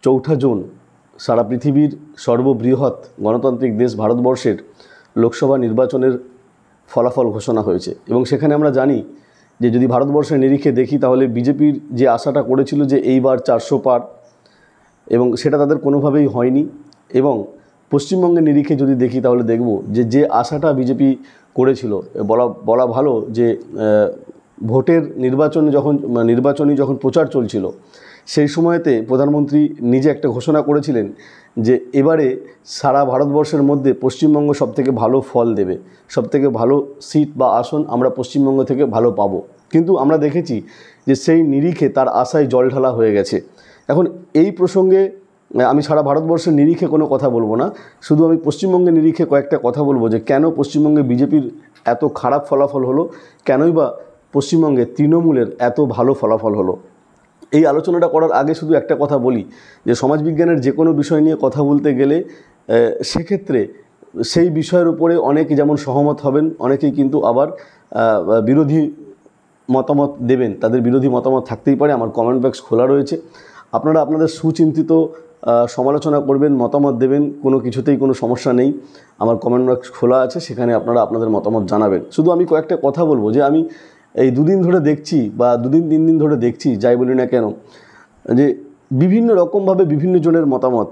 চৌঠা জুন সারা পৃথিবীর সর্ববৃহৎ গণতান্ত্রিক দেশ ভারতবর্ষের লোকসভা নির্বাচনের ফলাফল ঘোষণা হয়েছে এবং সেখানে আমরা জানি যে যদি ভারতবর্ষের নিরিখে দেখি তাহলে বিজেপির যে আশাটা করেছিল যে এইবার 400 পার, এবং সেটা তাদের কোনোভাবেই হয়নি। এবং পশ্চিমবঙ্গের নিরিখে যদি দেখি তাহলে দেখব যে আশাটা বিজেপি করেছিল, বলা ভালো যে ভোটের নির্বাচনী যখন প্রচার চলছিল সেই সময়তে প্রধানমন্ত্রী নিজে একটা ঘোষণা করেছিলেন যে এবারে সারা ভারতবর্ষের মধ্যে পশ্চিমবঙ্গ সবথেকে ভালো ফল দেবে, সবথেকে ভালো সিট বা আসন আমরা পশ্চিমবঙ্গ থেকে ভালো পাবো। কিন্তু আমরা দেখেছি যে সেই নিরিখে তার আশায় জলঢালা হয়ে গেছে। এখন এই প্রসঙ্গে আমি সারা ভারতবর্ষের নিরিখে কোনো কথা বলবো না, শুধু আমি পশ্চিমবঙ্গের নিরিখে কয়েকটা কথা বলবো যে কেন পশ্চিমবঙ্গে বিজেপির এত খারাপ ফলাফল হলো, কেনই বা পশ্চিমবঙ্গে তৃণমূলের এত ভালো ফলাফল হলো। এই আলোচনাটা করার আগে শুধু একটা কথা বলি যে সমাজবিজ্ঞানের যে কোনো বিষয় নিয়ে কথা বলতে গেলে সেক্ষেত্রে সেই বিষয়ের উপরে অনেকে যেমন সহমত হবেন, অনেকেই কিন্তু আবার বিরোধী মতামত দেবেন, তাদের বিরোধী মতামত থাকতেই পারে। আমার কমেন্ট বক্স খোলা রয়েছে, আপনারা আপনাদের সুচিন্তিত সমালোচনা করবেন, মতামত দেবেন, কোনো কিছুতেই কোনো সমস্যা নেই। আমার কমেন্ট বক্স খোলা আছে, সেখানে আপনারা আপনাদের মতামত জানাবেন। শুধু আমি কয়েকটা কথা বলবো যে আমি এই দুদিন ধরে দেখছি বা দুদিন তিন দিন ধরে দেখছি, যাই বলি না কেন, যে বিভিন্ন রকমভাবে বিভিন্ন জনের মতামত।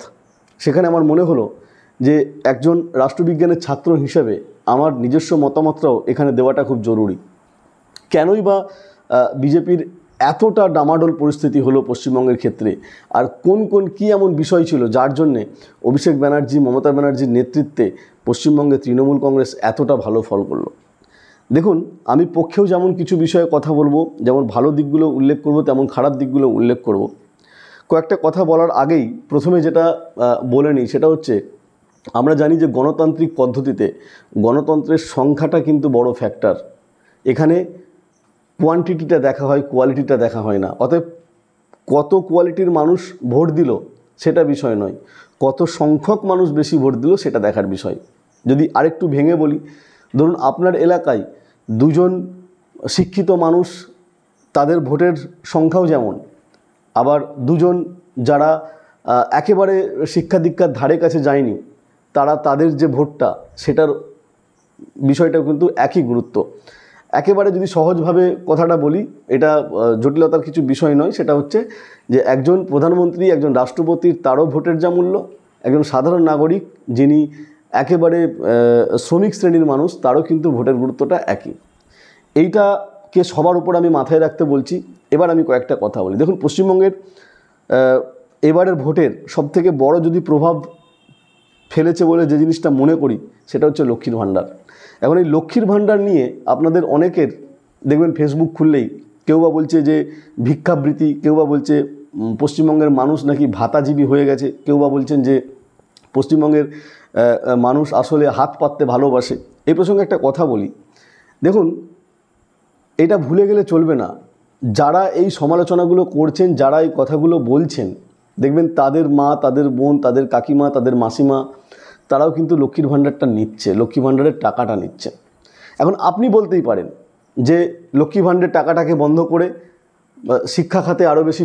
সেখানে আমার মনে হলো যে একজন রাষ্ট্রবিজ্ঞানের ছাত্র হিসেবে আমার নিজস্ব মতামতটাও এখানে দেওয়াটা খুব জরুরি। কেনই বা বিজেপির এতটা ডামাডোল পরিস্থিতি হলো পশ্চিমবঙ্গের ক্ষেত্রে, আর কী এমন বিষয় ছিল যার জন্যে অভিষেক ব্যানার্জি, মমতা ব্যানার্জির নেতৃত্বে পশ্চিমবঙ্গে তৃণমূল কংগ্রেস এতটা ভালো ফল করলো। দেখুন, আমি পক্ষেও যেমন কিছু বিষয়ে কথা বলবো, যেমন ভালো দিকগুলো উল্লেখ করব, তেমন খারাপ দিকগুলো উল্লেখ করব। কয়েকটা কথা বলার আগেই প্রথমে যেটা বলে নিই সেটা হচ্ছে, আমরা জানি যে গণতান্ত্রিক পদ্ধতিতে গণতন্ত্রের সংখ্যাটা কিন্তু বড় ফ্যাক্টর। এখানে কোয়ান্টিটিটা দেখা হয়, কোয়ালিটিটা দেখা হয় না। অতএব কত কোয়ালিটির মানুষ ভোট দিল সেটা বিষয় নয়, কত সংখ্যক মানুষ বেশি ভোট দিল সেটা দেখার বিষয়। যদি আরেকটু ভেঙে বলি, ধরুন আপনার এলাকায় দুজন শিক্ষিত মানুষ, তাদের ভোটের সংখ্যাও যেমন, আবার দুজন যারা একেবারে শিক্ষা দীক্ষার ধারে কাছে যায়নি, তাদের যে ভোটটা সেটার বিষয়টাও কিন্তু একই গুরুত্ব। একেবারে যদি সহজভাবে কথাটা বলি, এটা জটিলতার কিছু বিষয় নয়, সেটা হচ্ছে যে একজন প্রধানমন্ত্রী, একজন রাষ্ট্রপতির তারও ভোটের যা মূল্য, একজন সাধারণ নাগরিক যিনি একেবারে শ্রমিক শ্রেণীর মানুষ তারও কিন্তু ভোটের গুরুত্বটা একই। এইটাকে সবার উপর আমি মাথায় রাখতে বলছি। এবার আমি কয়েকটা কথা বলি। দেখুন, পশ্চিমবঙ্গের এবারের ভোটের সবথেকে বড় যদি প্রভাব ফেলেছে বলে যে জিনিসটা মনে করি সেটা হচ্ছে লক্ষ্মীর ভাণ্ডার। এখন এই লক্ষ্মীর ভাণ্ডার নিয়ে আপনাদের অনেকের দেখবেন ফেসবুক খুললেই কেউ বা বলছে যে ভিক্ষাবৃত্তি, কেউ বা বলছে পশ্চিমবঙ্গের মানুষ নাকি ভাতাজীবী হয়ে গেছে, কেউ বা বলছেন যে পশ্চিমবঙ্গের মানুষ আসলে হাত পাততে ভালোবাসে। এই প্রসঙ্গে একটা কথা বলি, দেখুন এটা ভুলে গেলে চলবে না, যারা এই সমালোচনাগুলো করছেন, যারা এই কথাগুলো বলছেন, দেখবেন তাদের মা, তাদের বোন, তাদের কাকিমা, তাদের মাসিমা, তারাও কিন্তু লক্ষ্মীর ভাণ্ডারটা নিচ্ছে, লক্ষ্মী ভাণ্ডারের টাকাটা নিচ্ছে। এখন আপনি বলতেই পারেন যে লক্ষ্মী ভাণ্ডারের টাকাটাকে বন্ধ করে শিক্ষা খাতে আরও বেশি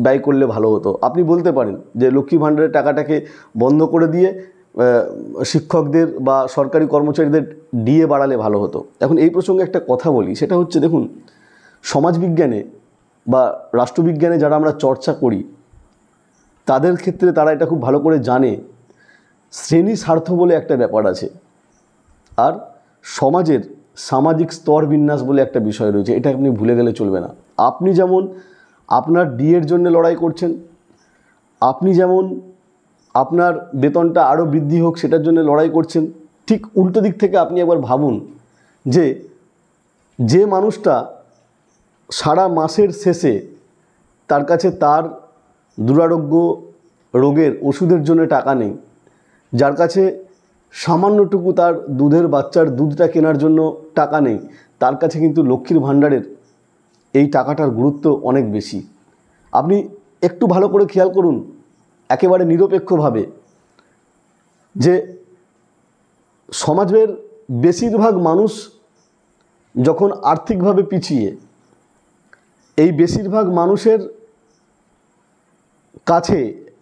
ব্যয় করলে ভালো হতো। আপনি বলতে পারেন যে লক্ষ্মী ভাণ্ডারের টাকাটাকে বন্ধ করে দিয়ে শিক্ষকদের বা সরকারি কর্মচারীদের ডিএ বাড়ালে ভালো হতো। এখন এই প্রসঙ্গে একটা কথা বলি, সেটা হচ্ছে দেখুন, সমাজবিজ্ঞানে বা রাষ্ট্রবিজ্ঞানে যারা আমরা চর্চা করি তাদের ক্ষেত্রে তারা এটা খুব ভালো করে জানে, শ্রেণী স্বার্থ বলে একটা ব্যাপার আছে, আর সমাজের সামাজিক স্তর বিন্যাস বলে একটা বিষয় রয়েছে। এটা আপনি ভুলে গেলে চলবে না। আপনি যেমন আপনার ডিএর জন্য লড়াই করছেন, আপনি যেমন আপনার বেতনটা আরও বৃদ্ধি হোক সেটার জন্য লড়াই করছেন, ঠিক উল্টো দিক থেকে আপনি একবার ভাবুন যে মানুষটা সারা মাসের শেষে তার কাছে তার দুরারোগ্য রোগের ওষুধের জন্য টাকা নেই, যার কাছে সামান্যটুকু তার দুধের বাচ্চার দুধটা কেনার জন্য টাকা নেই, তার কাছে কিন্তু লক্ষ্মীর ভাণ্ডারের এই টাকাটার গুরুত্ব অনেক বেশি। আপনি একটু ভালো করে খেয়াল করুন, একেবারে নিরপেক্ষভাবে, যে সমাজের বেশিরভাগ মানুষ যখন আর্থিকভাবে পিছিয়ে, এই বেশিরভাগ মানুষের কাছে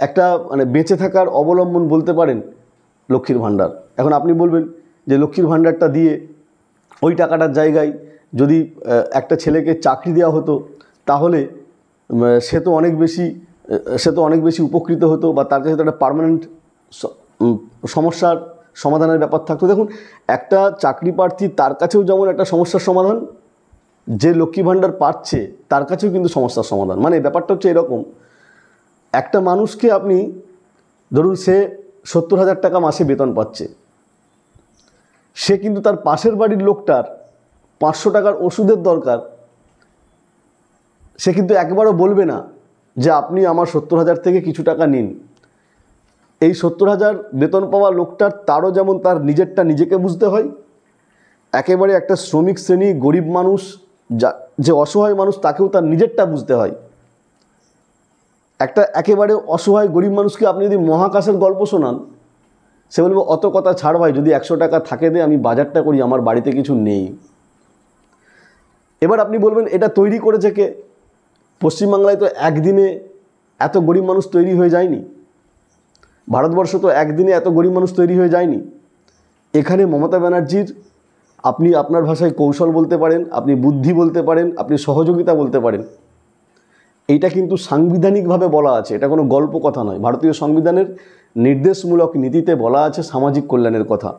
একটা মানে বেঁচে থাকার অবলম্বন বলতে পারেন লক্ষ্মীর ভাণ্ডার। এখন আপনি বলবেন যে লক্ষ্মীর ভাণ্ডারটা দিয়ে ওই টাকাটার জায়গায় যদি একটা ছেলেকে চাকরি দেওয়া হতো তাহলে সে তো অনেক বেশি উপকৃত হতো, বা তার কাছে তো একটা পার্মানেন্ট সমস্যার সমাধানের ব্যাপার থাকতো। দেখুন, একটা চাকরি প্রার্থী তার কাছেও যেমন একটা সমস্যার সমাধান, যে লক্ষ্মী ভাণ্ডার পাচ্ছে তার কাছেও কিন্তু সমস্যার সমাধান। মানে ব্যাপারটা হচ্ছে এরকম, একটা মানুষকে আপনি ধরুন সে 70,000 টাকা মাসে বেতন পাচ্ছে, সে কিন্তু তার পাশের বাড়ির লোকটার 500 টাকার ওষুধের দরকার, সে কিন্তু একবারও বলবে না যে আপনি আমার 70,000 থেকে কিছু টাকা নিন। এই 70,000 বেতন পাওয়া লোকটার তারও যেমন তার নিজেরটা নিজেকে বুঝতে হয়, একেবারে একটা শ্রমিক শ্রেণী গরিব মানুষ যে অসহায় মানুষ তাকেও তার নিজেরটা বুঝতে হয়। একটা একেবারে অসহায় গরিব মানুষকে আপনি যদি মহাকাশের গল্প শোনান, সে বলবে অত কথা ছাড় ভাই, যদি 100 টাকা থাকে দে, আমি বাজারটা করি, আমার বাড়িতে কিছু নেই। এবার আপনি বলবেন এটা তৈরি করেছে কে? পশ্চিমবাংলায় তো একদিনে এত গরিব মানুষ তৈরি হয়ে যায়নি, ভারতবর্ষ তো একদিনে এত গরিব মানুষ তৈরি হয়ে যায়নি। এখানে মমতা ব্যানার্জির, আপনি আপনার ভাষায় কৌশল বলতে পারেন, আপনি বুদ্ধি বলতে পারেন, আপনি সহযোগিতা বলতে পারেন। এইটা কিন্তু সাংবিধানিকভাবে বলা আছে, এটা কোনো গল্প কথা নয়। ভারতীয় সংবিধানের নির্দেশমূলক নীতিতে বলা আছে সামাজিক কল্যাণের কথা।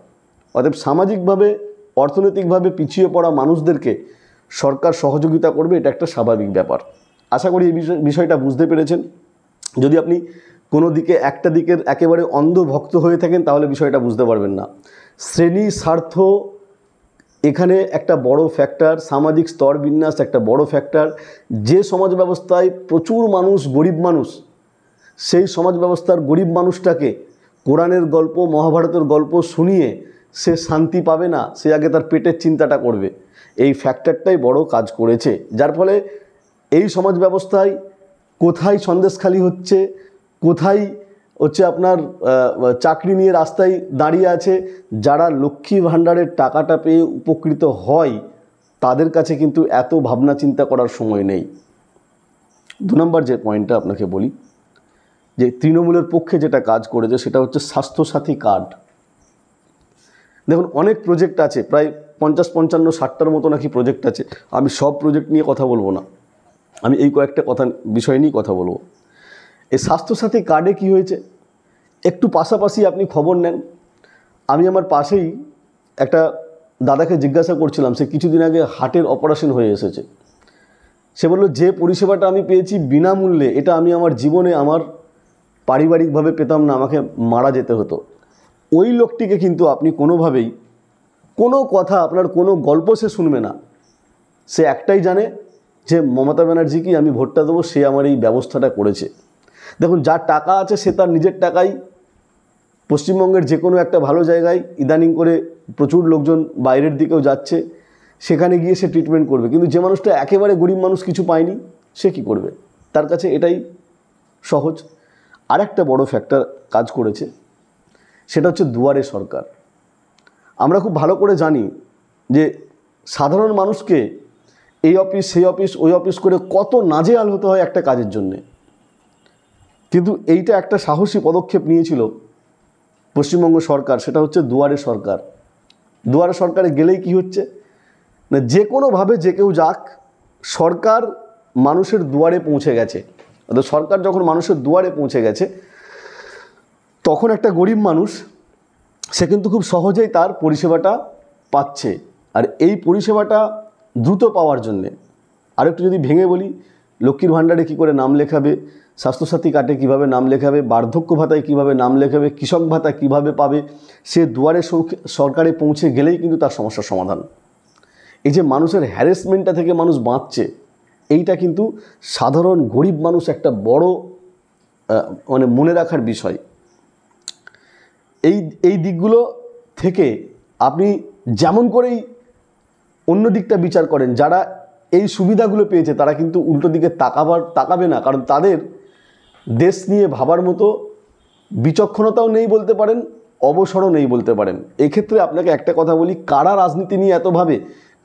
অতএব সামাজিকভাবে অর্থনৈতিকভাবে পিছিয়ে পড়া মানুষদেরকে সরকার সহযোগিতা করবে, এটা একটা স্বাভাবিক ব্যাপার। আশা করি এই বিষয়টা বুঝতে পেরেছেন। যদি আপনি কোনো দিকে একটা দিকের একেবারে অন্ধ ভক্ত হয়ে থাকেন তাহলে বিষয়টা বুঝতে পারবেন না। শ্রেণী স্বার্থ এখানে একটা বড় ফ্যাক্টর, সামাজিক স্তর বিন্যাস একটা বড় ফ্যাক্টর। যে সমাজ ব্যবস্থায় প্রচুর মানুষ গরিব মানুষ, সেই সমাজ ব্যবস্থার গরিব মানুষটাকে কোরআনের গল্প মহাভারতের গল্প শুনিয়ে সে শান্তি পাবে না, সে আগে তার পেটের চিন্তাটা করবে। এই ফ্যাক্টরটাই বড় কাজ করেছে, যার ফলে এই সমাজ ব্যবস্থায় কোথায় সন্দেশখালি হচ্ছে, কোথায় হচ্ছে আপনার চাকরি নিয়ে রাস্তায় দাঁড়িয়ে আছে, যারা লক্ষ্মী ভাণ্ডারের টাকাটা পেয়ে উপকৃত হয় তাদের কাছে কিন্তু এত ভাবনা চিন্তা করার সময় নেই। 2 নম্বর যে পয়েন্টটা আপনাকে বলি, যে তৃণমূলের পক্ষে যেটা কাজ করেছে সেটা হচ্ছে স্বাস্থ্যসাথী কার্ড। দেখুন, অনেক প্রজেক্ট আছে, প্রায় 50, 55, 60টার মতো নাকি প্রজেক্ট আছে। আমি সব প্রজেক্ট নিয়ে কথা বলবো না, আমি এই কয়েকটা বিষয় নিয়ে কথা বলবো। এই স্বাস্থ্যসাথী কার্ডে কি হয়েছে একটু পাশাপাশি আপনি খবর নেন। আমি আমার পাশেই একটা দাদাকে জিজ্ঞাসা করছিলাম, সে কিছুদিন আগে হার্টের অপারেশন হয়ে এসেছে। সে বলল যে পরিষেবাটা আমি পেয়েছি বিনামূল্যে, এটা আমি আমার জীবনে আমার পারিবারিকভাবে পেতাম না, আমাকে মারা যেতে হতো। ওই লোকটিকে কিন্তু আপনি কোনোভাবেই কোনো কথা, আপনার কোনো গল্প সে শুনবে না। সে একটাই জানে যে মমতা ব্যানার্জিকে আমি ভোটটা দেবো, সে আমার এই ব্যবস্থাটা করেছে। দেখুন, যার টাকা আছে সে তার নিজের টাকায় পশ্চিমবঙ্গের যে কোনো একটা ভালো জায়গায়, ইদানিং করে প্রচুর লোকজন বাইরের দিকেও যাচ্ছে, সেখানে গিয়ে সে ট্রিটমেন্ট করবে। কিন্তু যে মানুষটা একেবারে গরিব মানুষ, কিছু পায়নি, সে কি করবে? তার কাছে এটাই সহজ। আরেকটা বড় ফ্যাক্টর কাজ করেছে, সেটা হচ্ছে দুয়ারে সরকার। আমরা খুব ভালো করে জানি যে সাধারণ মানুষকে এই অফিস সেই অফিস ওই অফিস করে কত নাজেহাল হতে হয় একটা কাজের জন্যে। কিন্তু এইটা একটা সাহসী পদক্ষেপ নিয়েছিল পশ্চিমবঙ্গ সরকার, সেটা হচ্ছে দুয়ারে সরকার। দুয়ারে সরকারে গেলেই কি হচ্ছে না, যে কোনোভাবে যে কেউ যাক, সরকার মানুষের দুয়ারে পৌঁছে গেছে। অর্থাৎ সরকার যখন মানুষের দুয়ারে পৌঁছে গেছে, তখন একটা গরিব মানুষ সে কিন্তু খুব সহজেই তার পরিষেবাটা পাচ্ছে। আর এই পরিষেবাটা দ্রুত পাওয়ার জন্যে আরেকটু যদি ভেঙে বলি, লক্ষ্মীর ভাণ্ডারে কী করে নাম লেখাবে, স্বাস্থ্যসাথী কার্ডে কীভাবে নাম লেখাবে, বার্ধক্য ভাতায় কীভাবে নাম লেখাবে, কৃষক ভাতা কীভাবে পাবে, সে দুয়ারে সরকারে পৌঁছে গেলেই কিন্তু তার সমস্যার সমাধান। এই যে মানুষের হ্যারাসমেন্টটা থেকে মানুষ বাঁচছে, এইটা কিন্তু সাধারণ গরিব মানুষ একটা বড় মানে মনে রাখার বিষয়। এই দিকগুলো থেকে আপনি যেমন করেই অন্য দিকটা বিচার করেন, যারা এই সুবিধাগুলো পেয়েছে তারা কিন্তু উল্টো দিকে তাকাবে না, কারণ তাদের দেশ নিয়ে ভাবার মতো বিচক্ষণতাও নেই বলতে পারেন, অবসরও নেই বলতে পারেন। এক্ষেত্রে আপনাকে একটা কথা বলি, কারা রাজনীতি নিয়ে এত ভাবে,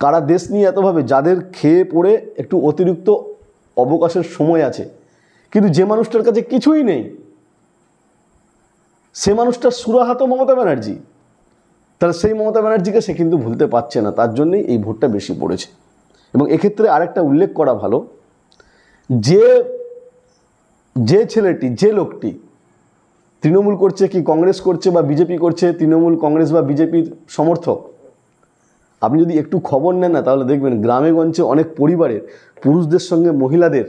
কারা দেশ নিয়ে এত ভাবে, যাদের খেয়ে পড়ে একটু অতিরিক্ত অবকাশের সময় আছে, কিন্তু যে মানুষটার কাছে কিছুই নেই সে মানুষটার সুরাহা তো মমতা ব্যানার্জি, তাহলে সেই মমতা ব্যানার্জিকে সে কিন্তু ভুলতে পারছে না, তার জন্যই এই ভোটটা বেশি পড়েছে। এবং এক্ষেত্রে আরেকটা উল্লেখ করা ভালো, যে ছেলেটি, যে লোকটি তৃণমূল করছে কি কংগ্রেস করছে বা বিজেপি করছে, তৃণমূল কংগ্রেস বা বিজেপির সমর্থক, আপনি যদি একটু খবর নেন না তাহলে দেখবেন গ্রামে গঞ্জে অনেক পরিবারের পুরুষদের সঙ্গে মহিলাদের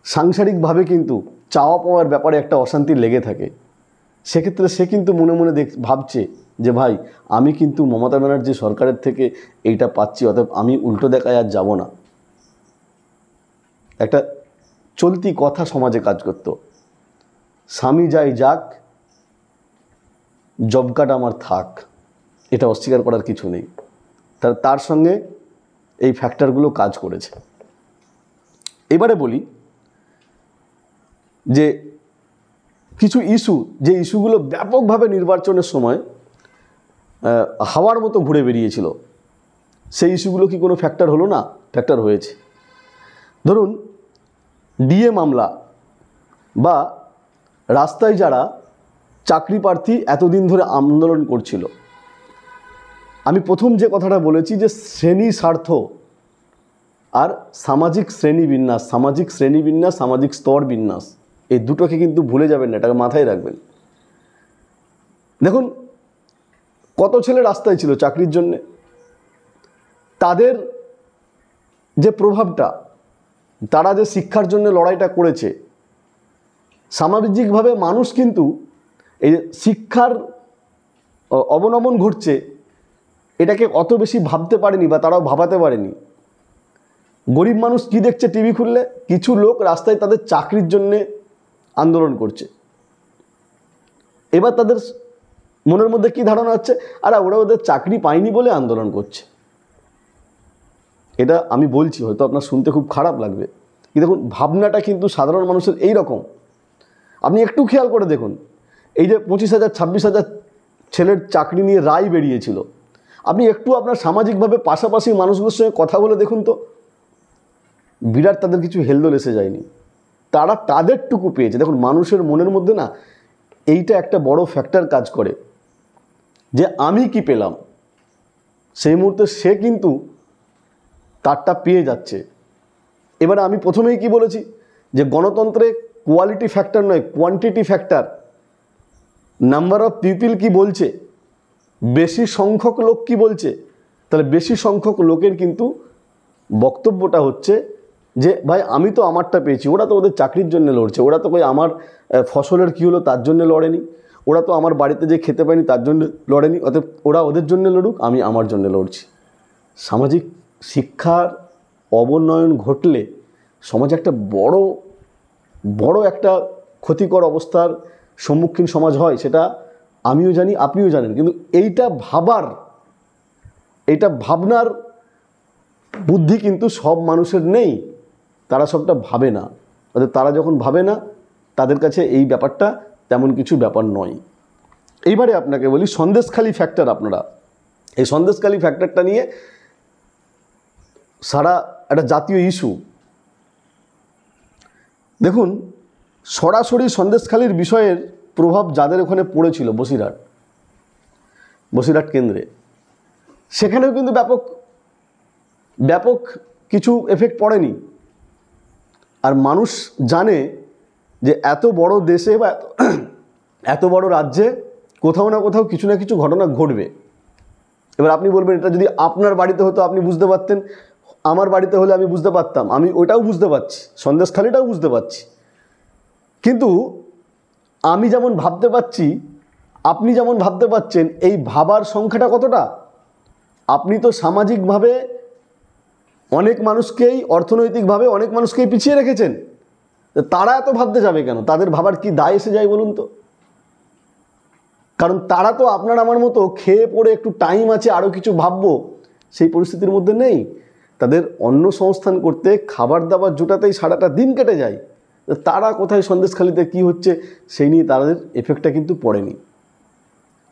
সাংসারিকভাবে কিন্তু চাওয়া পাওয়ার ব্যাপারে একটা অশান্তি লেগে থাকে। সেক্ষেত্রে সে কিন্তু মনে মনে ভাবছে যে ভাই আমি কিন্তু মমতা ব্যানার্জি সরকারের থেকে এইটা পাচ্ছি, অতএব আমি উল্টো দেখায় আর যাব না। একটা চলতি কথা সমাজে কাজ করত, স্বামী যাই যাক জব কার্ড আমার থাক, এটা অস্বীকার করার কিছু নেই। তার সঙ্গে এই ফ্যাক্টরগুলো কাজ করেছে। এবারে বলি যে কিছু ইস্যু, যে ইস্যুগুলো ব্যাপকভাবে নির্বাচনের সময় হাওয়ার মতো ঘুরে বেরিয়েছিল, সেই ইস্যুগুলো কি কোনো ফ্যাক্টর হলো না? ফ্যাক্টর হয়েছে। ধরুন ডিএ মামলা বা রাস্তায় যারা চাকরি প্রার্থী এতদিন ধরে আন্দোলন করছিল, আমি প্রথম যে কথাটা বলেছি যে শ্রেণী স্বার্থ আর সামাজিক শ্রেণীবিন্যাস, সামাজিক স্তর বিন্যাস, এই দুটোকে কিন্তু ভুলে যাবেন না, এটাকে মাথায় রাখবেন। দেখুন কত ছেলে রাস্তায় ছিল চাকরির জন্যে, তাদের যে প্রভাবটা, তারা যে শিক্ষার জন্য লড়াইটা করেছে, সামাজিকভাবে মানুষ কিন্তু এই শিক্ষার অবনমন ঘটছে এটাকে অত বেশি ভাবতে পারেনি বা তারাও ভাবাতে পারেনি। গরিব মানুষ কি দেখছে টিভি খুললে? কিছু লোক রাস্তায় তাদের চাকরির জন্যে আন্দোলন করছে। এবার তাদের মনের মধ্যে কি ধারণা হচ্ছে, আর ওরা ওদের চাকরি পায়নি বলে আন্দোলন করছে। এটা আমি বলছি, হয়তো আপনার শুনতে খুব খারাপ লাগবে, কিন্তু দেখুন ভাবনাটা কিন্তু সাধারণ মানুষের এই রকম। আপনি একটু খেয়াল করে দেখুন, এই যে 25,000 26,000 ছেলের চাকরি নিয়ে রায় বেরিয়েছিল, আপনি একটু আপনার সামাজিকভাবে পাশাপাশি মানুষগুলোর সঙ্গে কথা বলে দেখুন তো, বিরাট তাদের কিছু হেলদোল এসে যায়নি, তারা তাদেরটুকু পেয়েছে। দেখুন মানুষের মনের মধ্যে না এইটা একটা বড় ফ্যাক্টর কাজ করে যে আমি কি পেলাম, সেই মুহূর্তে সে কিন্তু তারটা পেয়ে যাচ্ছে। এবারে আমি প্রথমেই কি বলেছি যে গণতন্ত্রে কোয়ালিটি ফ্যাক্টর নয়, quantity factor. Number of people কি বলছে, বেশি সংখ্যক লোক কি বলছে, তাহলে বেশি সংখ্যক লোকের কিন্তু বক্তব্যটা হচ্ছে যে ভাই আমি তো আমারটা পেয়েছি, ওরা তো ওদের চাকরির জন্য লড়ছে, ওরা তো কই আমার ফসলের কী হলো তার জন্য লড়েনি, ওরা তো আমার বাড়িতে যে খেতে পায়নি তার জন্য লড়েনি, অতএব ওরা ওদের জন্য লড়ুক, আমি আমার জন্য লড়ছি। সামাজিক শিক্ষার অবনয়ন ঘটলে সমাজে একটা বড় একটা ক্ষতিকর অবস্থার সম্মুখীন সমাজ হয়, সেটা আমিও জানি, আপনিও জানেন। কিন্তু এইটা ভাবনার বুদ্ধি কিন্তু সব মানুষের নেই, তারা সবটা ভাবে না। অর্থাৎ তারা যখন ভাবে না, তাদের কাছে এই ব্যাপারটা তেমন কিছু ব্যাপার নয়। এইবারে আপনাকে বলি সন্দেশখালী ফ্যাক্টর। আপনারা এই সন্দেশখালী ফ্যাক্টরটা নিয়ে সারা একটা জাতীয় ইস্যু। দেখুন সরাসরি সন্দেশখালীর বিষয়ের প্রভাব যাদের ওখানে পড়েছিল বসিরহাট কেন্দ্রে, সেখানেও কিন্তু ব্যাপক কিছু এফেক্ট পড়েনি। আর মানুষ জানে যে এত বড় দেশে বা এত বড় রাজ্যে কোথাও না কোথাও কিছু না কিছু ঘটনা ঘটবে। এবার আপনি বলবেন এটা যদি আপনার বাড়িতে হতো আপনি বুঝতে পারতেন, আমার বাড়িতে হলে আমি বুঝতে পারতাম, আমি ওটাও বুঝতে পারছি, সন্দেশখালীটাও বুঝতে পারছি। কিন্তু আমি যেমন ভাবতে পারছি, আপনি যেমন ভাবতে পারছেন, এই ভাবার সংখ্যাটা কতটা? আপনি তো সামাজিকভাবে অনেক মানুষকেই, অর্থনৈতিকভাবে অনেক মানুষকেই পিছিয়ে রেখেছেন, তারা এত ভাবতে যাবে কেন? তাদের ভাবার কি দায় এসে যায় বলুন তো? কারণ তারা তো আপনার আমার মতো খেয়ে পড়ে একটু টাইম আছে আরও কিছু ভাববো সেই পরিস্থিতির মধ্যে নেই। তাদের অন্ন সংস্থান করতে, খাবার দাবার জোটাতেই সারাটা দিন কেটে যায়। তারা কোথায় সন্দেশখালীতে কি হচ্ছে সেই নিয়ে তাদের এফেক্টটা কিন্তু পড়েনি।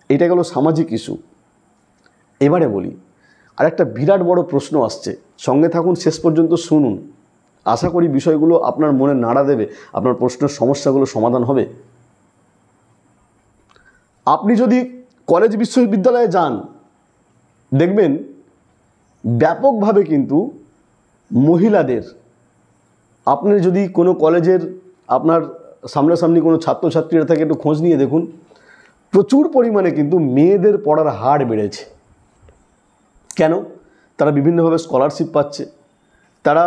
এটা গেল সামাজিক ইস্যু। এবারে বলি আর একটা বিরাট বড় প্রশ্ন আসছে, সঙ্গে থাকুন, শেষ পর্যন্ত শুনুন। আশা করি বিষয়গুলো আপনার মনে নাড়া দেবে, আপনার প্রশ্নের সমস্যাগুলো সমাধান হবে। আপনি যদি কলেজ বিশ্ববিদ্যালয়ে যান, দেখবেন ব্যাপকভাবে কিন্তু মহিলাদের, আপনি যদি কোনো কলেজের আপনার সামনাসামনি কোনো ছাত্রছাত্রীরা থাকে একটু খোঁজ নিয়ে দেখুন, প্রচুর পরিমাণে কিন্তু মেয়েদের পড়ার হার বেড়েছে। কেন? তারা বিভিন্নভাবে স্কলারশিপ পাচ্ছে, তারা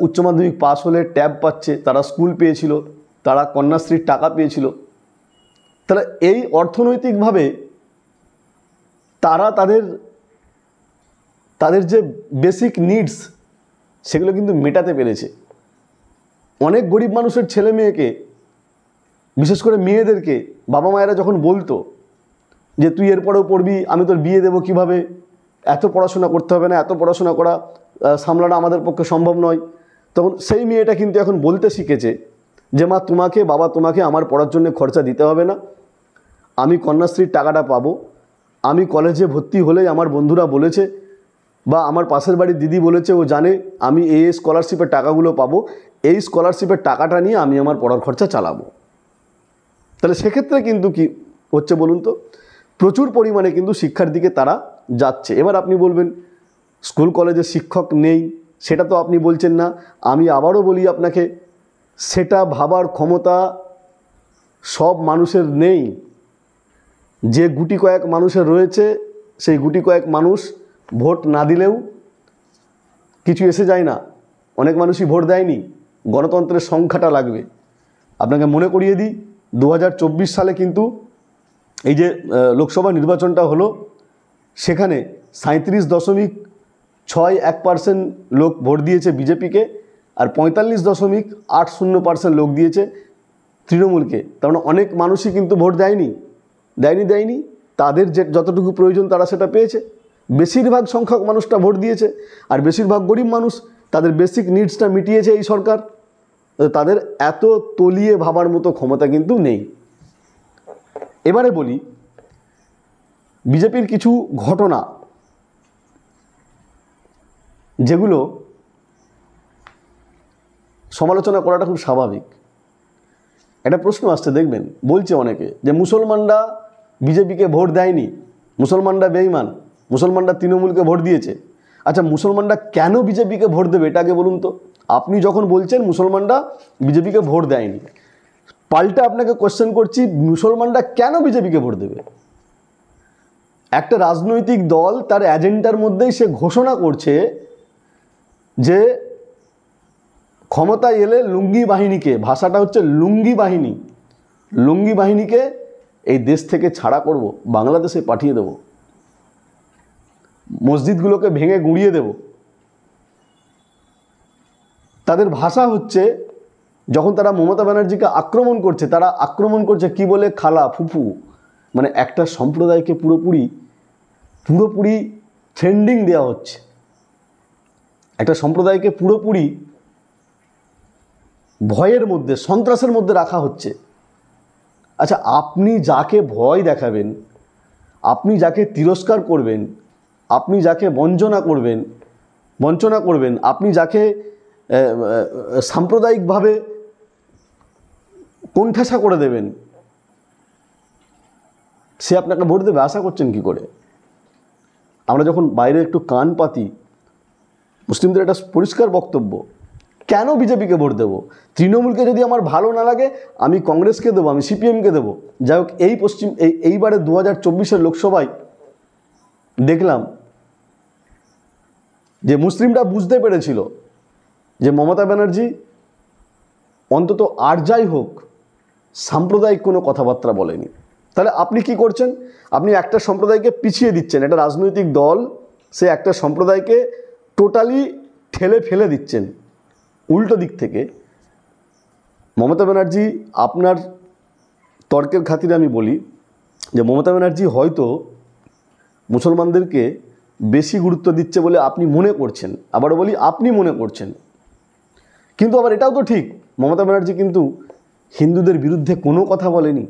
উচ্চ মাধ্যমিক পাস হলে ট্যাব পাচ্ছে, তারা স্কুল পেয়েছিল, তারা কন্যাশ্রীর টাকা পেয়েছিল। তাহলে এই অর্থনৈতিকভাবে তারা তাদের যে বেসিক নিডস সেগুলো কিন্তু মেটাতে পেরেছে। অনেক গরিব মানুষের ছেলে মেয়েকে, বিশেষ করে মেয়েদেরকে বাবা মায়েরা যখন বলতো যে তুই এরপরেও পড়বি, আমি তোর বিয়ে দেবো কীভাবে, এত পড়াশোনা করতে হবে না, এত পড়াশোনা করা সামলানো আমাদের পক্ষে সম্ভব নয়, তখন সেই মেয়েটা কিন্তু এখন বলতে শিখেছে যে মা বাবা তোমাকে আমার পড়ার জন্য খরচা দিতে হবে না, আমি কন্যাশ্রীর টাকাটা পাবো, আমি কলেজে ভর্তি হলেই আমার বন্ধুরা বলেছে বা আমার পাশের বাড়ির দিদি বলেছে, ও জানে আমি এই স্কলারশিপের টাকাগুলো পাবো, এই স্কলারশিপের টাকাটা নিয়ে আমি আমার পড়ার খরচা চালাবো। তাহলে সেক্ষেত্রে কিন্তু কি হচ্ছে বলুন তো, প্রচুর পরিমাণে কিন্তু শিক্ষার দিকে তারা যাচ্ছে। এবার আপনি বলবেন স্কুল কলেজে শিক্ষক নেই, সেটা তো আপনি বলছেন না। আমি আবারও বলি আপনাকে, সেটা ভাবার ক্ষমতা সব মানুষের নেই। যে গুটি কয়েক মানুষের রয়েছে, সেই গুটি কয়েক মানুষ ভোট না দিলেও কিছু এসে যায় না। অনেক মানুষই ভোট দেয়নি, গণতন্ত্রের সংখ্যাটা লাগবে। আপনাকে মনে করিয়ে দিই, 2024 সালে কিন্তু এই যে লোকসভা নির্বাচনটা হলো, সেখানে 37.61% লোক ভোট দিয়েছে বিজেপিকে, আর 45.80% লোক দিয়েছে তৃণমূলকে। তার মানে অনেক মানুষই কিন্তু ভোট দেয়নি। তাদের যতটুকু প্রয়োজন তারা সেটা পেয়েছে। বেশিরভাগ সংখ্যক মানুষটা ভোট দিয়েছে, আর বেশিরভাগ গরিব মানুষ তাদের বেসিক নিডসটা মিটিয়েছে এই সরকার। তাদের এত তলিয়ে ভাবার মতো ক্ষমতা কিন্তু নেই। এবারে বলি বিজেপির কিছু ঘটনা, যেগুলো সমালোচনা করাটা খুব স্বাভাবিক। একটা প্রশ্ন আসছে, দেখবেন বলছে অনেকে যে মুসলমানরা বিজেপিকে ভোট দেয়নি, মুসলমানরা বেঈমান, মুসলমানরা তৃণমূলকে ভোট দিয়েছে। আচ্ছা, মুসলমানরা কেন বিজেপিকে ভোট দেবে এটা আগে বলুন তো। আপনি যখন বলছেন মুসলমানরা বিজেপিকে ভোট দেয়নি, পাল্টা আপনাকে কোশ্চেন করছি, মুসলমানরা কেন বিজেপিকে ভোট দেবে? একটা রাজনৈতিক দল তার এজেন্ডার মধ্যেই সে ঘোষণা করছে যে ক্ষমতায় এলে লুঙ্গি বাহিনীকে, ভাষাটা হচ্ছে লুঙ্গি বাহিনী, লুঙ্গি বাহিনীকে এই দেশ থেকে ছাড়া করব, বাংলাদেশে পাঠিয়ে দেব, মসজিদগুলোকে ভেঙে গুঁড়িয়ে দেব। তাদের ভাষা হচ্ছে, যখন তারা মমতা ব্যানার্জিকে আক্রমণ করছে, তারা আক্রমণ করছে কি বলে, খালা, ফুফু। মানে একটা সম্প্রদায়কে পুরোপুরি ট্রেন্ডিং দেওয়া হচ্ছে, একটা সম্প্রদায়কে পুরোপুরি ভয়ের মধ্যে, সন্ত্রাসের মধ্যে রাখা হচ্ছে। আচ্ছা, আপনি যাকে ভয় দেখাবেন, আপনি যাকে তিরস্কার করবেন, আপনি যাকে বঞ্চনা করবেন, আপনি যাকে সাম্প্রদায়িকভাবে কোণঠাসা করে দেবেন, সে আপনাকে ভোট দেবে আশা করছেন কি করে? আমরা যখন বাইরে একটু কান পাতি, মুসলিমদের একটা পরিষ্কার বক্তব্য, কেন বিজেপিকে ভোট দেবো? তৃণমূলকে যদি আমার ভালো না লাগে আমি কংগ্রেসকে দেবো, আমি সিপিএমকে দেবো। যাই হোক, এইবারে 2024 লোকসভায় দেখলাম যে মুসলিমরা বুঝতে পেরেছিল যে মমতা ব্যানার্জি অন্তত আর যাই হোক সাম্প্রদায়িক কোনো কথাবার্তা বলেনি। তাহলে আপনি কি করছেন? আপনি একটা সম্প্রদায়কে পিছিয়ে দিচ্ছেন। একটা রাজনৈতিক দল সে একটা সম্প্রদায়কে টোটালি ঠেলে ফেলে দিচ্ছেন উল্টো দিক থেকে। মমতা ব্যানার্জি, আপনার তর্কের খাতিরে আমি বলি যে মমতা ব্যানার্জি হয়তো মুসলমানদেরকে বেশি গুরুত্ব দিচ্ছে বলে আপনি মনে করছেন, আবারও বলি আপনি মনে করছেন। কিন্তু আবার এটাও তো ঠিক, মমতা ব্যানার্জি কিন্তু হিন্দুদের বিরুদ্ধে কোনো কথা বলেনি,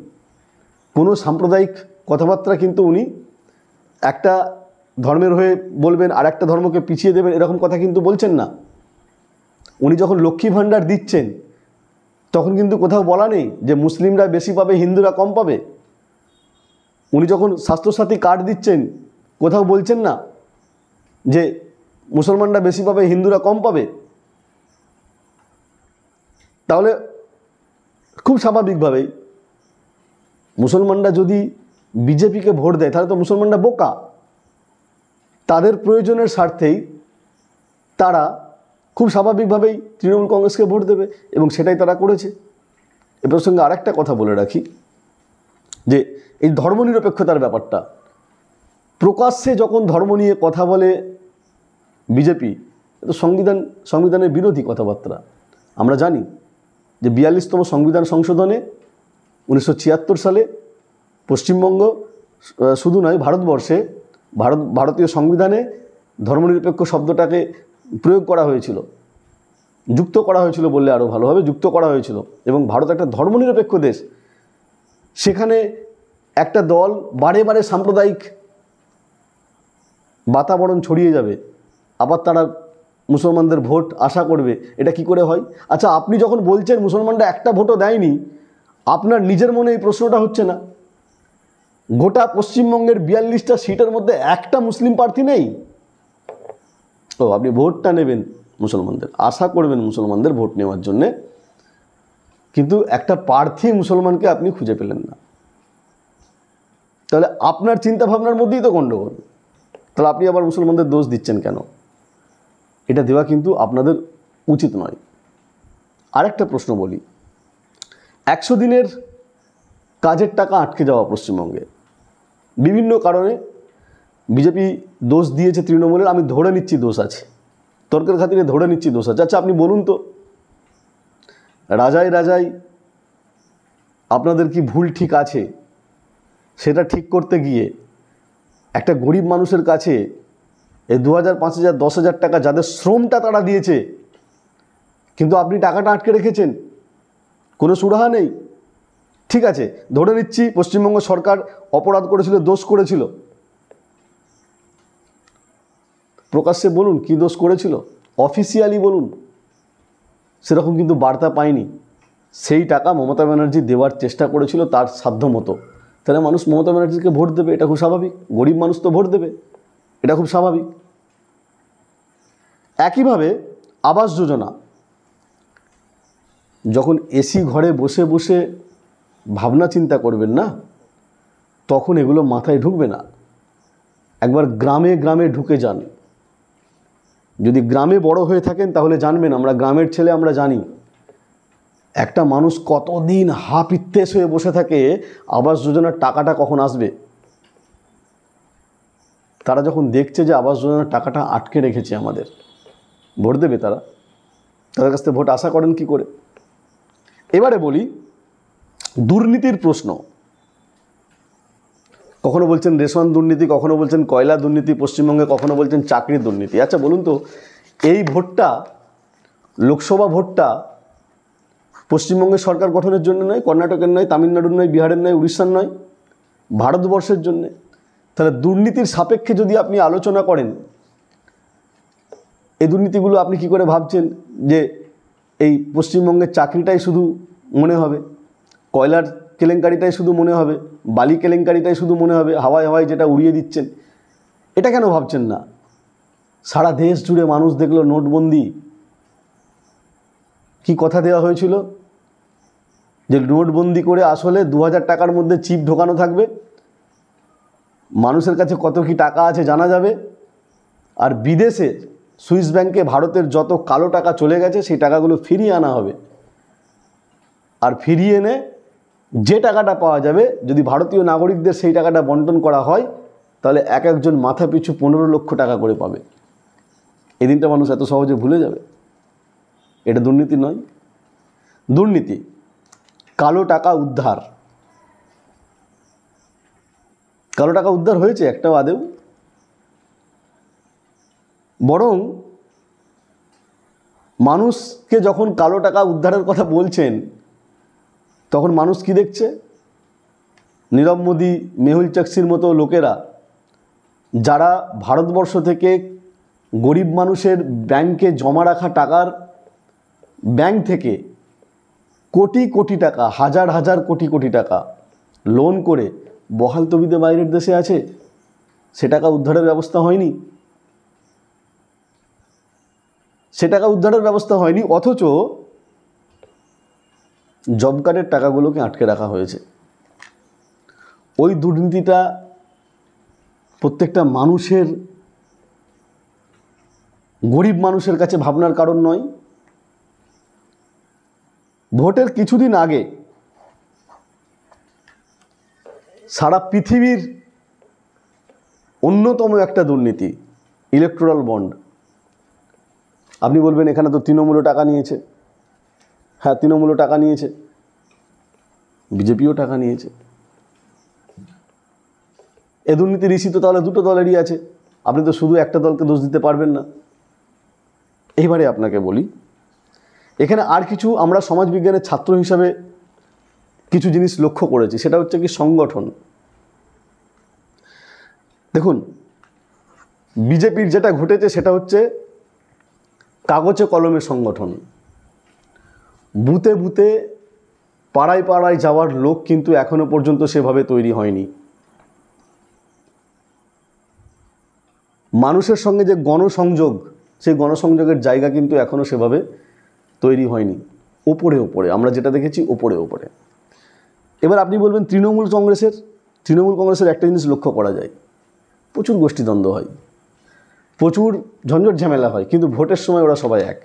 কোনো সাম্প্রদায়িক কথাবার্তা কিন্তু উনি একটা ধর্মের হয়ে বলবেন আর একটা ধর্মকে পিছিয়ে দেবেন এরকম কথা কিন্তু বলছেন না। উনি যখন লক্ষ্মী ভাণ্ডার দিচ্ছেন তখন কিন্তু কোথাও বলা নেই যে মুসলিমরা বেশি পাবে, হিন্দুরা কম পাবে। উনি যখন স্বাস্থ্যসাথী কার্ড দিচ্ছেন কোথাও বলছেন না যে মুসলমানরা বেশি পাবে, হিন্দুরা কম পাবে। তাহলে খুব স্বাভাবিকভাবেই মুসলমানরা যদি বিজেপিকে ভোট দেয় তাহলে তো মুসলমানরা বোকা। তাদের প্রয়োজনের স্বার্থেই তারা খুব স্বাভাবিকভাবেই তৃণমূল কংগ্রেসকে ভোট দেবে এবং সেটাই তারা করেছে। এ প্রসঙ্গে আরেকটা কথা বলে রাখি যে এই ধর্মনিরপেক্ষতার ব্যাপারটা, প্রকাশ্যে যখন ধর্ম নিয়ে কথা বলে বিজেপি, তো সংবিধানের বিরোধী কথাবার্তা। আমরা জানি যে 42তম সংবিধান সংশোধনে 1976 সালে পশ্চিমবঙ্গ শুধু নয় ভারতবর্ষে ভারতীয় সংবিধানে ধর্মনিরপেক্ষ শব্দটাকে প্রয়োগ করা হয়েছিল, যুক্ত করা হয়েছিল বললে আরও ভালোভাবে যুক্ত করা হয়েছিল। এবং ভারত একটা ধর্মনিরপেক্ষ দেশ, সেখানে একটা দল বারে বারে সাম্প্রদায়িক বাতাবরণ ছড়িয়ে যাবে, আবার তারা মুসলমানদের ভোট আশা করবে, এটা কি করে হয়? আচ্ছা, আপনি যখন বলছেন মুসলমানরা একটা ভোটও দেয়নি, আপনার নিজের মনে এই প্রশ্নটা হচ্ছে না? গোটা পশ্চিমবঙ্গের 42টা সিটের মধ্যে একটা মুসলিম প্রার্থী নেই। ও, আপনি ভোটটা নেবেন মুসলমানদের, আশা করবেন মুসলমানদের ভোট নেওয়ার জন্যে, কিন্তু একটা প্রার্থী মুসলমানকে আপনি খুঁজে পেলেন না। তাহলে আপনার চিন্তাভাবনার মধ্যেই তো গণ্ডগোল। তাহলে আপনি আবার মুসলমানদের দোষ দিচ্ছেন কেন? এটা দেওয়া কিন্তু আপনাদের উচিত নয়। আরেকটা প্রশ্ন বলি, 100 দিনের কাজের টাকা আটকে যাওয়া পশ্চিমবঙ্গে বিভিন্ন কারণে বিজেপি দোষ দিয়েছে তৃণমূলের, আমি ধরে নিচ্ছি দোষ আছে, তর্কের খাতিরে ধরে নিচ্ছি দোষ আছে। আচ্ছা, আপনি বলুন তো, রাজায় রাজায় আপনাদের কি ভুল ঠিক আছে? সেটা ঠিক করতে গিয়ে একটা গরিব মানুষের কাছে এই 2000, 5000, 10,000 টাকা যাদের শ্রমটা তারা দিয়েছে, কিন্তু আপনি টাকাটা আটকে রেখেছেন, কোনো সুরাহা নেই। ঠিক আছে, ধরে নিচ্ছি পশ্চিমবঙ্গ সরকার অপরাধ করেছিল, দোষ করেছিল, প্রকাশ্যে বলুন কি দোষ করেছিল, অফিসিয়ালি বলুন। সেরকম কিন্তু বার্তা পায়নি। সেই টাকা মমতা ব্যানার্জি দেওয়ার চেষ্টা করেছিল তার সাধ্য মতো। তাহলে মানুষ মমতা ব্যানার্জিকে ভোট দেবে, এটা খুব স্বাভাবিক। গরিব মানুষ তো ভোট দেবে, এটা খুব স্বাভাবিক। একইভাবে আবাস যোজনা, যখন এসি ঘরে বসে বসে ভাবনা চিন্তা করবেন না, তখন এগুলো মাথায় ঢুকবে না। একবার গ্রামে গ্রামে ঢুকে যান। যদি গ্রামে বড় হয়ে থাকেন তাহলে জানবেন, আমরা গ্রামের ছেলে, আমরা জানি একটা মানুষ কতদিন হাপিত্তেশ হয়ে বসে থাকে আবাস যোজনার টাকাটা কখন আসবে। তারা যখন দেখছে যে আবাস যোজনার টাকাটা আটকে রেখেছে আমাদের, ভোট দেবে তারা। তাদের কাছ থেকে ভোট আশা করেন কি করে? এবারে বলি দুর্নীতির প্রশ্ন। কখনো বলছেন রেশন দুর্নীতি, কখনো বলছেন কয়লা দুর্নীতি পশ্চিমবঙ্গে, কখনো বলছেন চাকরির দুর্নীতি। আচ্ছা বলুন তো, এই ভোটটা, লোকসভা ভোটটা পশ্চিমবঙ্গের সরকার গঠনের জন্য নয়, কর্ণাটকের নয়, তামিলনাড়ুর নয়, বিহারের নয়, উড়িষ্যার নয়, ভারতবর্ষের জন্যে। তাহলে দুর্নীতির সাপেক্ষে যদি আপনি আলোচনা করেন, এই দুর্নীতিগুলো আপনি কি করে ভাবছেন যে এই পশ্চিমবঙ্গের চাকরিটাই শুধু মনে হবে, কয়লার কেলেঙ্কারিটাই শুধু মনে হবে, বালি কেলেঙ্কারিটাই শুধু মনে হবে, হাওয়ায় হাওয়ায় যেটা উড়িয়ে দিচ্ছেন, এটা কেন ভাবছেন না? সারা দেশ জুড়ে মানুষ দেখলো নোটবন্দি, কি কথা দেওয়া হয়েছিল যে নোটবন্দি করে আসলে 2000 টাকার মধ্যে চিপ ঢোকানো থাকবে, মানুষের কাছে কত কি টাকা আছে জানা যাবে, আর বিদেশে সুইস ব্যাংকে ভারতের যত কালো টাকা চলে গেছে সেই টাকাগুলো ফিরিয়ে আনা হবে। আর ফিরিয়ে এনে যে টাকাটা পাওয়া যাবে, যদি ভারতীয় নাগরিকদের সেই টাকাটা বন্টন করা হয়, তাহলে এক একজন মাথা পিছু 15 লক্ষ টাকা করে পাবে। এই দিনটা মানুষ এত সহজে ভুলে যাবে? এটা দুর্নীতি নয়? দুর্নীতি, কালো টাকা উদ্ধার। কালো টাকা উদ্ধার হয়েছে একটাও আদেও? বরং মানুষকে যখন কালো টাকা উদ্ধারের কথা বলছেন, তখন মানুষ কি দেখছে? নীরব মোদী, মেহুল চকসির মতো লোকেরা, যারা ভারতবর্ষ থেকে গরিব মানুষের ব্যাংকে জমা রাখা টাকার ব্যাংক থেকে কোটি কোটি টাকা, হাজার হাজার কোটি কোটি টাকা লোন করে বহাল তবিতে বাইরের দেশে আছে, সে টাকা উদ্ধারের ব্যবস্থা হয়নি, সে টাকা উদ্ধারের ব্যবস্থা হয়নি। অথচ জব কার্ডের টাকাগুলোকে আটকে রাখা হয়েছে। ওই দুর্নীতিটা প্রত্যেকটা মানুষের, গরিব মানুষের কাছে ভাবনার কারণ নয়। ভোটের কিছুদিন আগে সারা পৃথিবীর অন্যতম একটা দুর্নীতি ইলেকটোরাল বন্ড। আপনি বলবেন এখানে তো তৃণমূলও টাকা নিয়েছে। হ্যাঁ, তৃণমূলও টাকা নিয়েছে, বিজেপিও টাকা নিয়েছে। এ দুর্নীতির ইস্যু তো তাহলে দুটো দলেরই আছে, আপনি তো শুধু একটা দলকে দোষ দিতে পারবেন না। এইবারে আপনাকে বলি, এখানে আর কিছু আমরা সমাজবিজ্ঞানের ছাত্র হিসাবে কিছু জিনিস লক্ষ্য করেছি, সেটা হচ্ছে কি সংগঠন। দেখুন, বিজেপির যেটা ঘটেছে সেটা হচ্ছে কাগজে কলমে সংগঠন। বুথে বুথে, পাড়ায় পাড়ায় যাওয়ার লোক কিন্তু এখনো পর্যন্ত সেভাবে তৈরি হয়নি। মানুষের সঙ্গে যে গণসংযোগ, সেই গণসংযোগের জায়গা কিন্তু এখনও সেভাবে তৈরি হয়নি। ওপরে ওপরে আমরা যেটা দেখেছি, ওপরে ওপরে। এবার আপনি বলবেন তৃণমূল কংগ্রেসের একটা জিনিস লক্ষ্য করা যায়, প্রচুর গোষ্ঠীদ্বন্দ্ব হয়, প্রচুর ঝঞ্ঝট ঝামেলা হয়, কিন্তু ভোটের সময় ওরা সবাই এক।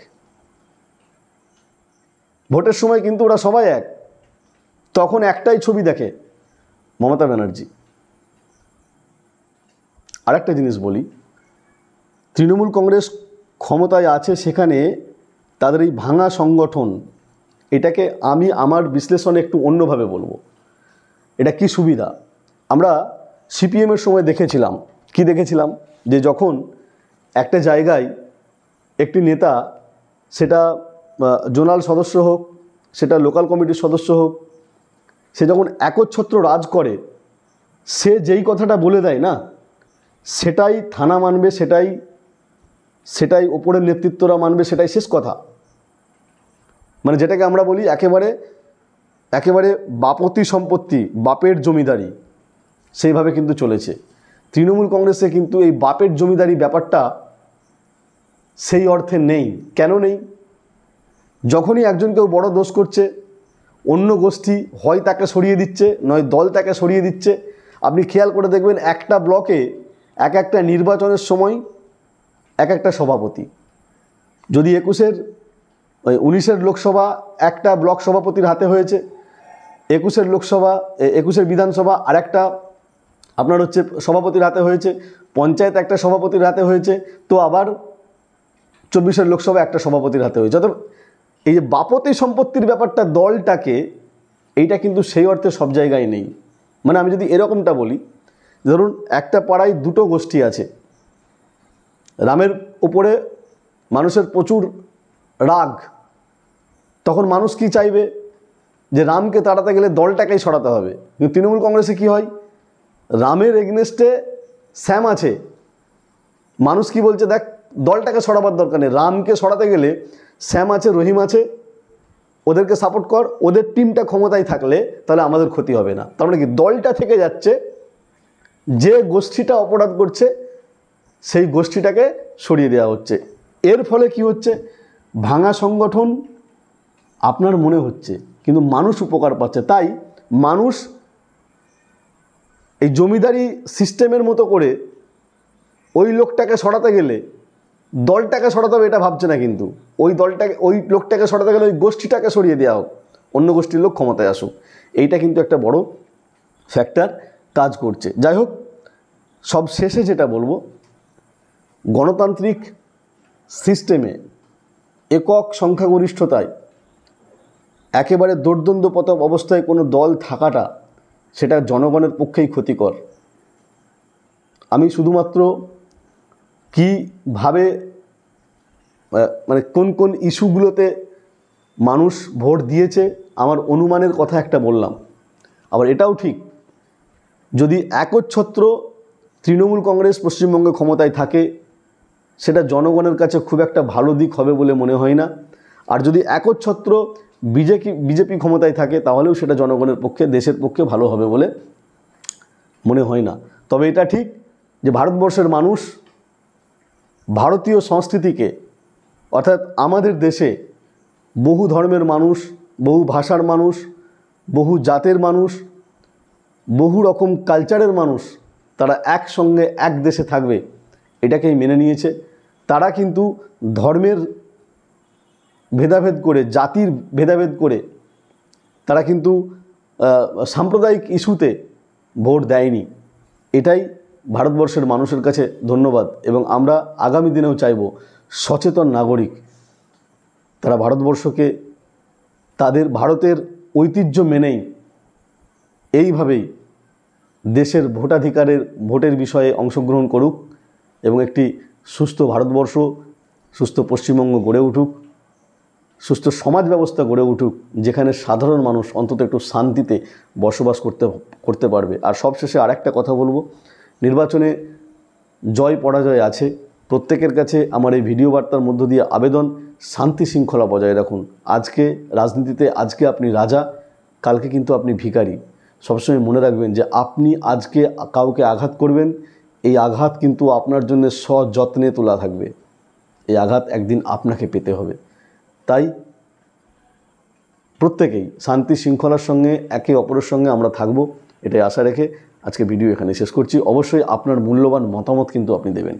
ভোটের সময় কিন্তু ওরা সবাই এক। তখন একটাই ছবি দেখে, মমতা ব্যানার্জি। আরেকটা জিনিস বলি, তৃণমূল কংগ্রেস ক্ষমতায় আছে, সেখানে তাদের এই ভাঙা সংগঠন, এটাকে আমি আমার বিশ্লেষণে একটু অন্যভাবে বলবো। এটা কি সুবিধা? আমরা সিপিএমের সময় দেখেছিলাম, কি দেখেছিলাম, যে যখন একটা জায়গায় একটি নেতা, সেটা জোনাল সদস্য হোক, সেটা লোকাল কমিটির সদস্য হোক, সে যখন একচ্ছত্র রাজ করে, সে যেই কথাটা বলে দেয় না, সেটাই থানা মানবে, সেটাই ওপরের নেতৃত্বরা মানবে, সেটাই শেষ কথা। মানে যেটাকে আমরা বলি একেবারে বাপতি সম্পত্তি, বাপের জমিদারি, সেইভাবে কিন্তু চলেছে। তৃণমূল কংগ্রেসে কিন্তু এই বাপের জমিদারি ব্যাপারটা সেই অর্থে নেই। কেন নেই? যখনই একজন কেউ বড় দোষ করছে, অন্য গোষ্ঠী হয় তাকে সরিয়ে দিচ্ছে, নয় দল তাকে সরিয়ে দিচ্ছে। আপনি খেয়াল করে দেখবেন, একটা ব্লকে এক একটা নির্বাচনের সময় এক একটা সভাপতি। যদি 19-এর লোকসভা একটা ব্লক সভাপতির হাতে হয়েছে, 21-এর বিধানসভা আর একটা আপনার হচ্ছে সভাপতির হাতে হয়েছে, পঞ্চায়েত একটা সভাপতির হাতে হয়েছে, তো আবার 24-এর লোকসভা একটা সভাপতির হাতে হয়েছে। অর্থাৎ এই যে বাপতি সম্পত্তির ব্যাপারটা দলটাকে, এইটা কিন্তু সেই অর্থে সব জায়গায় নেই। মানে আমি যদি এরকমটা বলি, ধরুন একটা পাড়ায় দুটো গোষ্ঠী আছে, রামের ওপরে মানুষের প্রচুর রাগ, তখন মানুষ কি চাইবে, যে রামকে তাড়াতে গেলে দলটাকেই সরাতে হবে। কিন্তু তৃণমূল কংগ্রেসে কি হয়, রামের এগনেস্টে শ্যাম আছে, মানুষ কি বলছে, দেখ দলটাকে সরাবার দরকার নেই, রামকে সরাতে গেলে শ্যাম আছে, রহিম আছে, ওদেরকে সাপোর্ট কর, ওদের টিমটা ক্ষমতায় থাকলে তাহলে আমাদের ক্ষতি হবে না। তার মানে কি, দলটা থেকে যাচ্ছে, যে গোষ্ঠীটা অপরাধ করছে সেই গোষ্ঠীটাকে সরিয়ে দেওয়া হচ্ছে। এর ফলে কি হচ্ছে, ভাঙা সংগঠন আপনার মনে হচ্ছে, কিন্তু মানুষ উপকার পাচ্ছে। তাই মানুষ এই জমিদারি সিস্টেমের মতো করে ওই লোকটাকে সরাতে গেলে দলটাকে সরাতে হবে এটা ভাবছে না, কিন্তু ওই লোকটাকে সরাতে গেলে ওই গোষ্ঠীটাকে সরিয়ে দেওয়া হোক, অন্য গোষ্ঠীর লোক ক্ষমতায় আসুক, এইটা কিন্তু একটা বড় ফ্যাক্টর কাজ করছে। যাই হোক, সব শেষে যেটা বলবো, গণতান্ত্রিক সিস্টেমে একক সংখ্যাগরিষ্ঠতায় একেবারে দোর্দণ্ডপ্রতাপ অবস্থায় কোনো দল থাকাটা, সেটা জনগণের পক্ষেই ক্ষতিকর। আমি শুধুমাত্র কীভাবে, মানে কোন কোন ইস্যুগুলোতে মানুষ ভোট দিয়েছে, আমার অনুমানের কথা একটা বললাম। আবার এটাও ঠিক, যদি একচ্ছত্র তৃণমূল কংগ্রেস পশ্চিমবঙ্গে ক্ষমতায় থাকে, সেটা জনগণের কাছে খুব একটা ভালো দিক হবে বলে মনে হয় না। আর যদি একচ্ছত্র বিজেপি ক্ষমতায় থাকে তাহলেও সেটা জনগণের পক্ষে, দেশের পক্ষে ভালো হবে বলে মনে হয় না। তবে এটা ঠিক যে ভারতবর্ষের মানুষ ভারতীয় সংস্কৃতিকে, অর্থাৎ আমাদের দেশে বহু ধর্মের মানুষ, বহু ভাষার মানুষ, বহু জাতের মানুষ, বহু রকম কালচারের মানুষ, তারা একসঙ্গে এক দেশে থাকবে এটাকেই মেনে নিয়েছে। তারা কিন্তু ধর্মের ভেদাভেদ করে, জাতির ভেদাভেদ করে তারা কিন্তু সাম্প্রদায়িক ইস্যুতে ভোট দেয়নি। এটাই ভারতবর্ষের মানুষের কাছে ধন্যবাদ। এবং আমরা আগামী দিনেও চাইব সচেতন নাগরিক তারা ভারতবর্ষকে তাদের ভারতের ঐতিহ্য মেনেই এইভাবেই দেশের ভোটাধিকারের ভোটের বিষয়ে অংশগ্রহণ করুক এবং একটি সুস্থ ভারতবর্ষ, সুস্থ পশ্চিমবঙ্গ গড়ে উঠুক, সুস্থ সমাজ ব্যবস্থা গড়ে উঠুক, যেখানে সাধারণ মানুষ অন্তত একটু শান্তিতে বসবাস করতে পারবে। আর সবশেষে আরেকটা কথা বলবো, নির্বাচনে জয় পরাজয় আছে, প্রত্যেকের কাছে আমার এই ভিডিও বার্তার মধ্য দিয়ে আবেদন, শান্তি শৃঙ্খলা বজায় রাখুন। আজকে রাজনীতিতে আজকে আপনি রাজা, কালকে কিন্তু আপনি ভিখারি। সবসময় মনে রাখবেন যে আপনি আজকে কাউকে আঘাত করবেন, এই আঘাত কিন্তু আপনার জন্য সযত্নে তোলা থাকবে, এই আঘাত একদিন আপনাকে পেতে হবে। তাই প্রত্যেকেই শান্তি শৃঙ্খলার সঙ্গে একে অপরের সঙ্গে আমরা থাকব, এটাই আশা রেখে আজকে ভিডিও এখানে শেষ করছি। অবশ্যই আপনার মূল্যবান মতামত কিন্তু আপনি দেবেন।